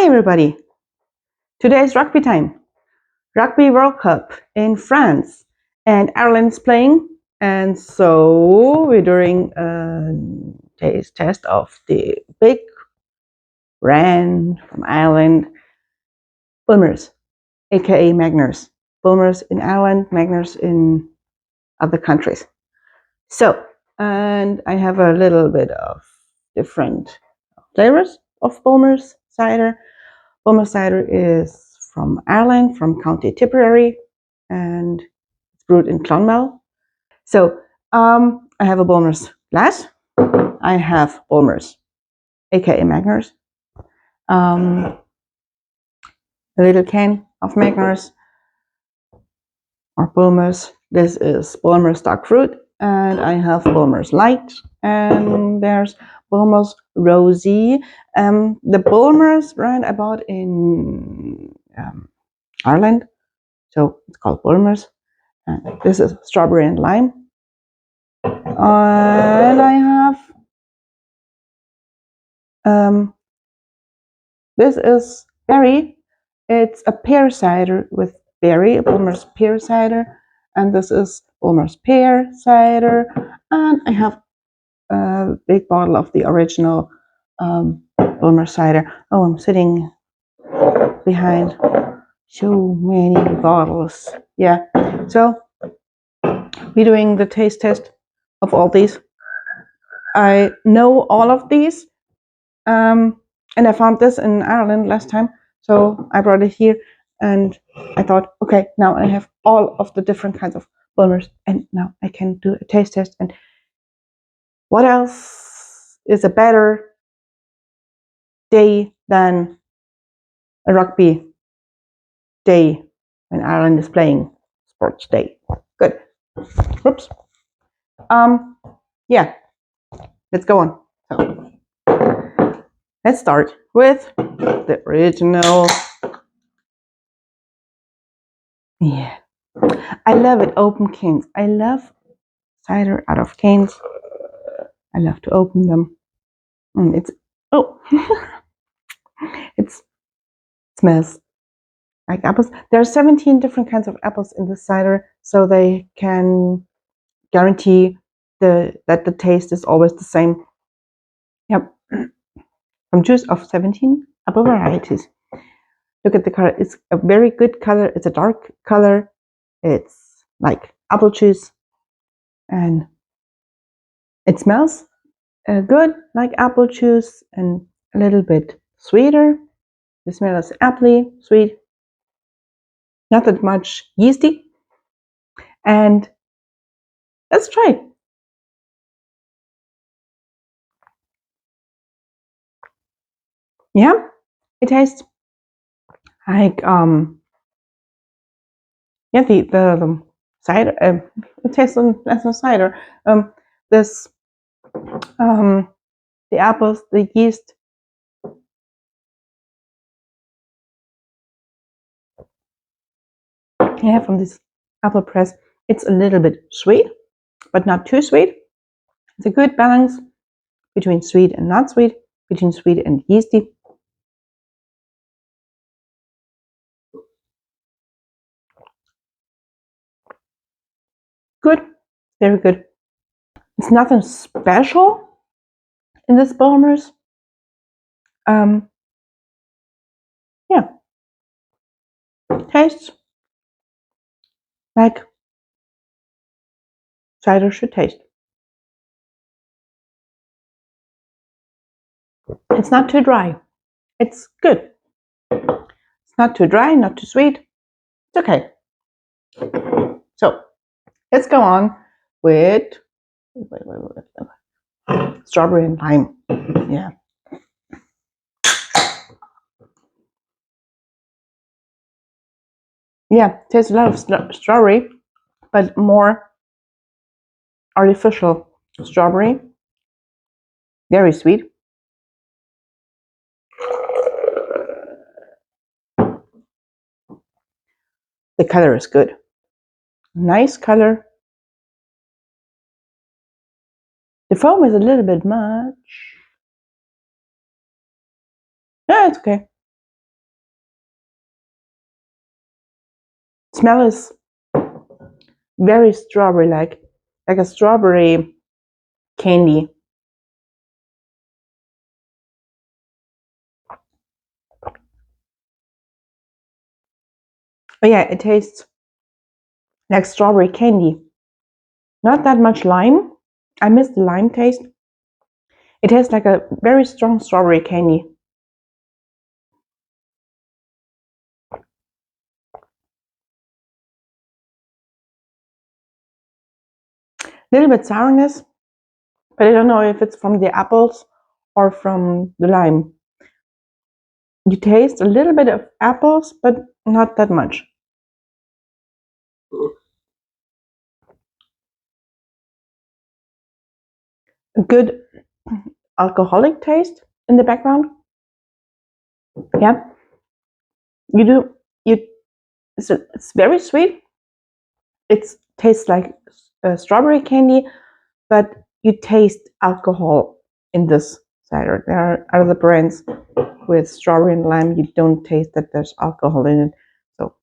Hi everybody! Today is rugby time. Rugby World Cup in France, and Ireland's playing, and so we're doing a taste test of the big brand from Ireland, Bulmers, aka Magners. Bulmers in Ireland, Magners in other countries. So, and I have a little bit of different flavors of Bulmers cider. Bulmers cider is from Ireland, from County Tipperary, and it's brewed in Clonmel. So I have a Bulmers glass. I have Bulmers, aka Magners. A little can of Magners or Bulmers. This is Bulmers dark fruit, and I have Bulmers light, and there's Bulmers rosy. The Bulmers brand I bought in Ireland, so it's called Bulmers. And this is strawberry and lime. And I have this is berry. It's a pear cider with berry, a Bulmers pear cider, and this is Bulmers pear cider. And I have a big bottle of the original Bulmers cider. Oh, I'm sitting behind so many bottles. Yeah, so we're doing the taste test of all these. I know all of these, and I found this in Ireland last time, so I brought it here, and I thought, okay, now I have all of the different kinds of Bulmers, and now I can do a taste test. And what else is a better day than a rugby day when Ireland is playing sports day? Good. Whoops. Yeah, let's go on. So let's start with the original. Yeah, I love it. Open cans. I love cider out of cans. I love to open them. It's it smells like apples. There are 17 different kinds of apples in this cider, so they can guarantee that the taste is always the same. Yep, from juice of 17 apple varieties. Look at the color. It's a very good color. It's a dark color. It's like apple juice, and it smells good, like apple juice, and a little bit sweeter. The smell is appley, sweet, not that much yeasty. And let's try it. Yeah, it tastes like yeah, the cider. It tastes as a cider. This the apples, the yeast. Yeah, from this apple press, it's a little bit sweet, but not too sweet. It's a good balance between sweet and not sweet, between sweet and yeasty. Good, very good. It's nothing special in this Bulmers. Yeah, tastes like cider should taste. It's not too dry. It's good. It's not too dry, not too sweet. It's okay. So let's go on with strawberry and lime. Yeah. Yeah, tastes a lot of strawberry, but more artificial strawberry. Very sweet. The color is good. Nice color. The foam is a little bit much. Yeah, it's okay. smell is very strawberry like a strawberry candy. But yeah, it tastes like strawberry candy. Not that much lime. I miss the lime taste. It tastes like a very strong strawberry candy. Little bit sourness, but I don't know if it's from the apples or from the lime. You taste a little bit of apples, but not that much. A good alcoholic taste in the background. Yeah, you do. It's very sweet. It tastes like strawberry candy, but you taste alcohol in this cider. There are other brands with strawberry and lime. You don't taste that there's alcohol in it. So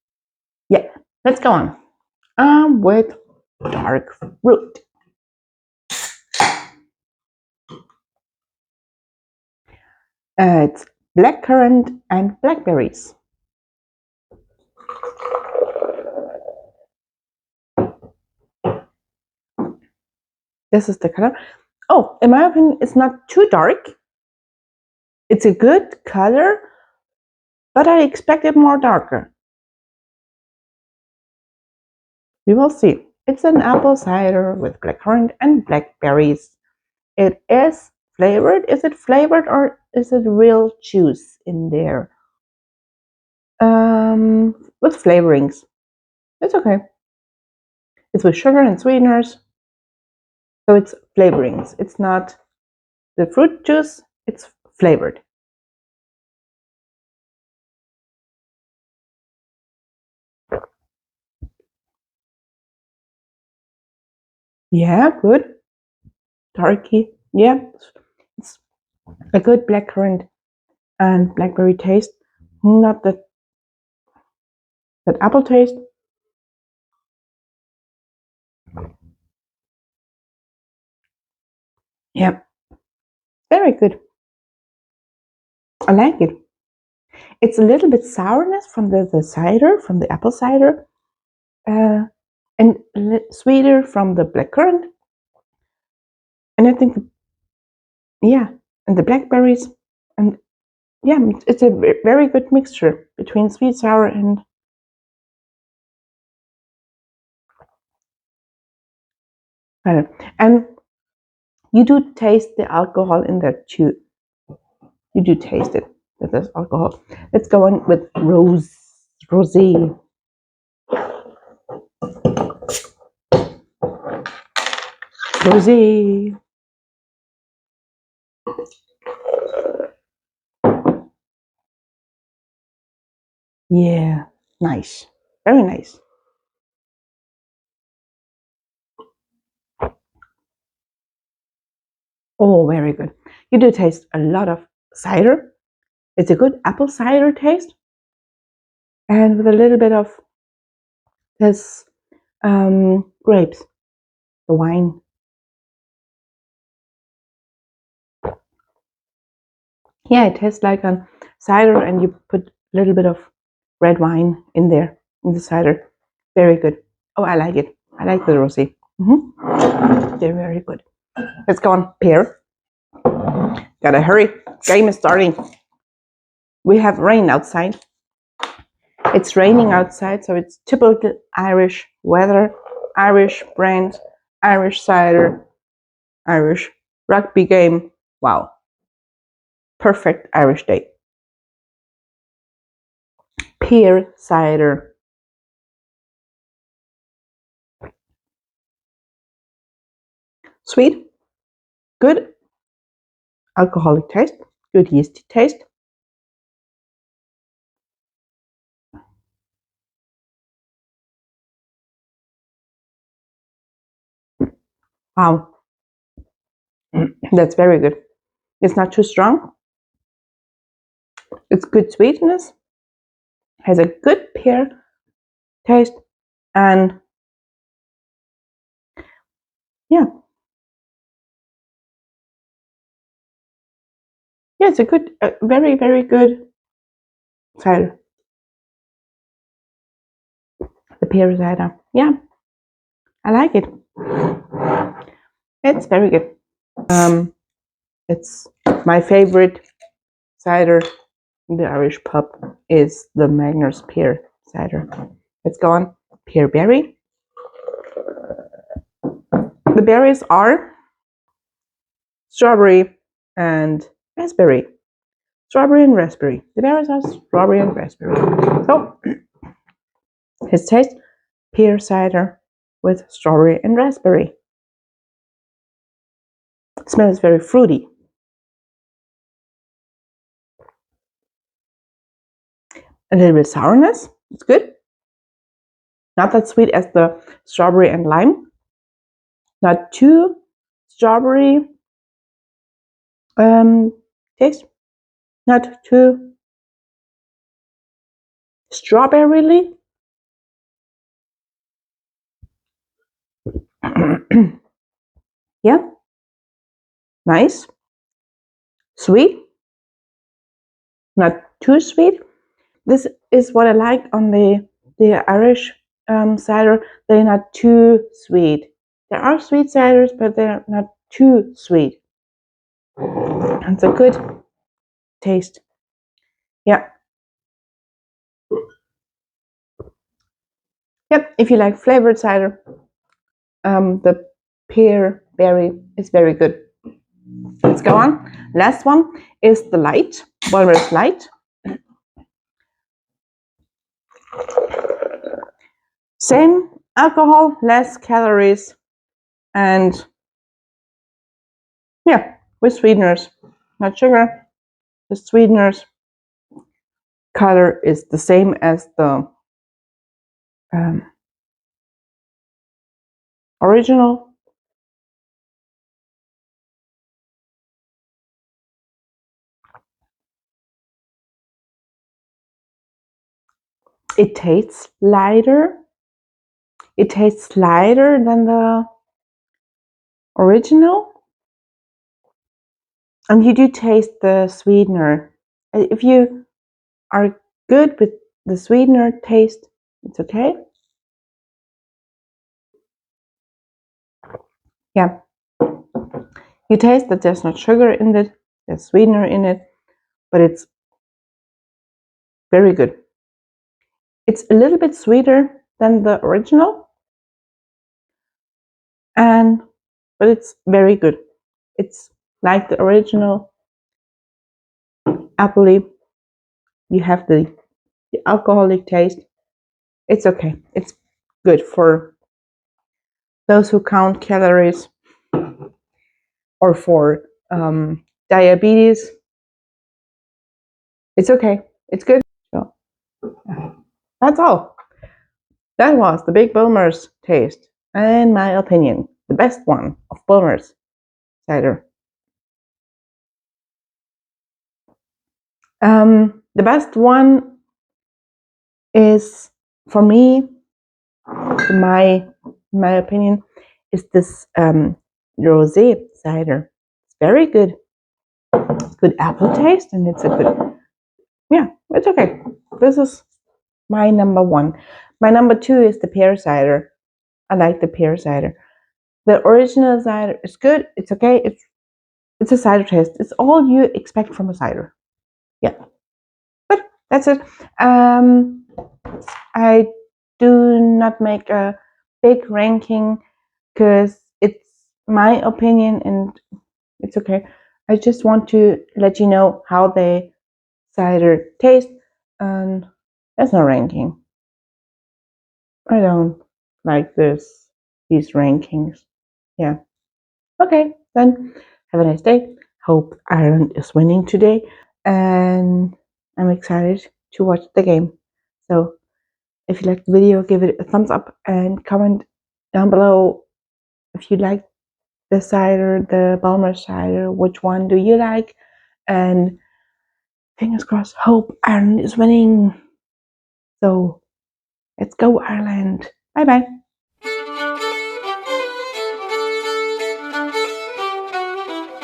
yeah, let's go on. With dark fruit. It's blackcurrant and blackberries. This is the color. Oh, in my opinion, it's not too dark. It's a good color, but I expected more darker. We will see. It's an apple cider with blackcurrant and blackberries. It is flavored. Is it flavored or is it real juice in there? With flavorings. It's okay. It's with sugar and sweeteners. So it's flavorings. It's not the fruit juice, it's flavored. Yeah, good. Darky. Yeah, it's a good blackcurrant and blackberry taste. Not that apple taste. Yeah, very good. I like it. It's a little bit sourness from the cider, from the apple cider, and sweeter from the blackcurrant. And I think, yeah, and the blackberries, and yeah, it's a very good mixture between sweet, sour, and and you do taste the alcohol in that too. You do taste it. That there's alcohol. Let's go on with rosé. Rosé. Yeah, nice. Very nice. Oh, very good. You do taste a lot of cider. It's a good apple cider taste, and with a little bit of this grapes, the wine. Yeah, it tastes like a cider, and you put a little bit of red wine in there in the cider. Very good. Oh, I like it. I like the rosé. They're very good. Let's go on. Pear. Gotta hurry. Game is starting. We have rain outside. It's raining outside, so it's typical Irish weather, Irish brand, Irish cider, Irish rugby game. Wow. Perfect Irish day. Pear cider. Sweet, good alcoholic taste, good yeasty taste. Wow. That's very good. It's not too strong. It's good sweetness. Has a good pear taste. And yeah, it's a good, very, very good cider. The pear cider. Yeah, I like it. It's very good. It's my favorite cider in the Irish pub is the Magners pear cider. Let's go on. Pear berry. The berries are strawberry and raspberry. Strawberry and raspberry. The berries are strawberry and raspberry. So, his taste, pear cider with strawberry and raspberry. It smells very fruity. A little bit sourness. It's good. Not that sweet as the strawberry and lime. Not too strawberry taste. Not too strawberry-y. Yeah. Nice. Sweet. Not too sweet. This is what I like on the Irish cider. They're not too sweet. There are sweet ciders, but they're not too sweet. It's a good taste. Yeah. Yep. If you like flavored cider, the pear berry is very good. Let's go on. Last one is the light, Bulmers light. Same alcohol, less calories, and yeah, with sweeteners, not sugar, with sweeteners. Color is the same as the original. It tastes lighter. It tastes lighter than the original. And you do taste the sweetener. If you are good with the sweetener taste, it's okay. Yeah. You taste that there's not sugar in it, there's sweetener in it, but it's very good. It's a little bit sweeter than the original, but it's very good. It's like the original appley. You have the alcoholic taste. It's okay. It's good for those who count calories or for diabetes. It's okay. It's good. So, that's all. That was the Big Bulmers taste, in my opinion, the best one of Bulmers cider. The best one is, for me, my opinion, is this rosé cider. It's very good. It's good apple taste, and it's a good. Yeah, it's okay. This is my number one. My number two is the pear cider. I like the pear cider. The original cider is good. It's okay. It's a cider taste. It's all you expect from a cider. Yeah, but that's it. I do not make a big ranking because it's my opinion and it's okay. I just want to let you know how the cider taste, and there's no ranking. I don't like these rankings. Yeah. Okay, then have a nice day. Hope Ireland is winning today, and I'm excited to watch the game. So if you liked the video, give it a thumbs up and comment down below if you like the cider, the Bulmer cider, which one do you like? And fingers crossed, hope Ireland is winning. So let's go, Ireland. Bye bye.